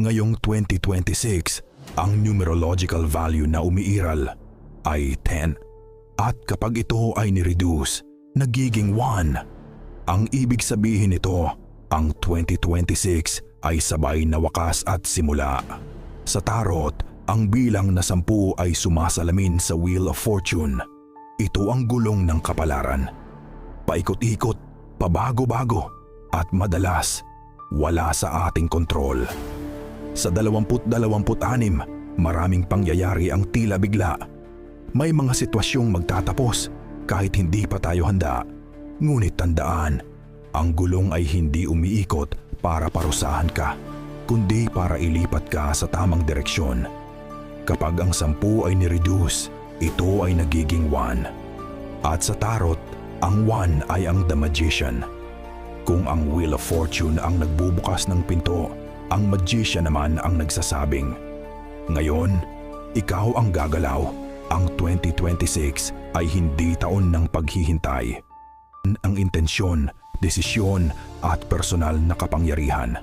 Ngayong 2026, ang numerological value na umiiral ay 10. At kapag ito ay ni-reduce, nagiging 1. Ang ibig sabihin nito, ang 2026 ay sabay na wakas at simula. Sa tarot, ang bilang na 10 ay sumasalamin sa Wheel of Fortune. Ito ang gulong ng kapalaran. Paikot-ikot, pabago-bago, at madalas, wala sa ating kontrol. Sa 2026, maraming pangyayari ang tila bigla. May mga sitwasyong magtatapos kahit hindi pa tayo handa. Ngunit tandaan, ang gulong ay hindi umiikot para parusahan ka, kundi para ilipat ka sa tamang direksyon. Kapag ang 10 ay ni-reduce, ito ay nagiging 1. At sa tarot, ang 1 ay ang The Magician. Kung ang Wheel of Fortune ang nagbubukas ng pinto, ang Magician naman ang nagsasabing, "Ngayon, ikaw ang gagalaw." Ang 2026 ay hindi taon ng paghihintay. Ang intensyon, desisyon at personal na kapangyarihan.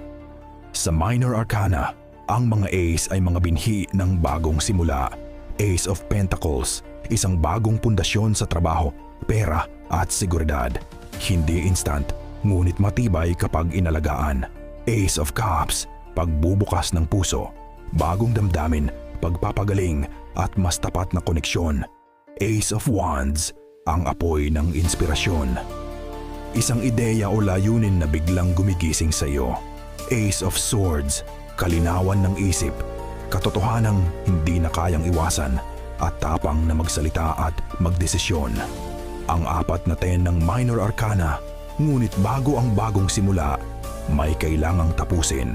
Sa Minor Arcana, ang mga Ace ay mga binhi ng bagong simula. Ace of Pentacles, isang bagong pundasyon sa trabaho, pera at seguridad. Hindi instant, ngunit matibay kapag inalagaan. Ace of Cups, pagbubukas ng puso, bagong damdamin, pagpapagaling at mas tapat na koneksyon. Ace of Wands, ang apoy ng inspirasyon. Isang ideya o layunin na biglang gumigising sa iyo. Ace of Swords, kalinawan ng isip, katotohanang hindi na kayang iwasan, at tapang na magsalita at magdesisyon. Ang 4 na 10 ng Minor Arcana, ngunit bago ang bagong simula, may kailangang tapusin.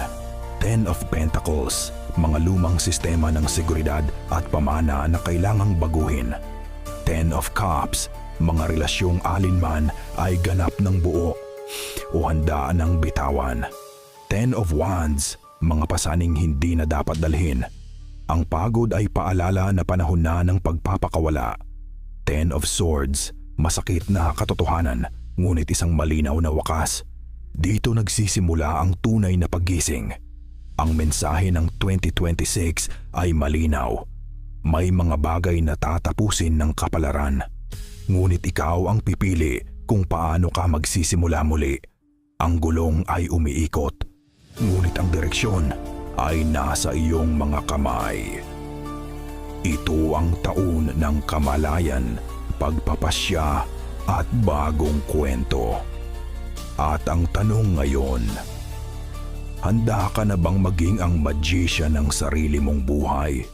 10 of Pentacles, mga lumang sistema ng seguridad at pamana na kailangang baguhin. 10 of Cups, mga relasyong alinman ay ganap ng buo o handa ng bitawan. 10 of Wands, mga pasaning hindi na dapat dalhin. Ang pagod ay paalala na panahon na ng pagpapakawala. 10 of Swords, masakit na katotohanan, ngunit isang malinaw na wakas. Dito nagsisimula ang tunay na paggising. Ang mensahe ng 2026 ay malinaw. May mga bagay na tatapusin ng kapalaran. Ngunit ikaw ang pipili kung paano ka magsisimula muli. Ang gulong ay umiikot, ngunit ang direksyon ay nasa iyong mga kamay. Ito ang taon ng kamalayan, pagpapasya at bagong kwento. At ang tanong ngayon, handa ka na bang maging ang magician ng sarili mong buhay?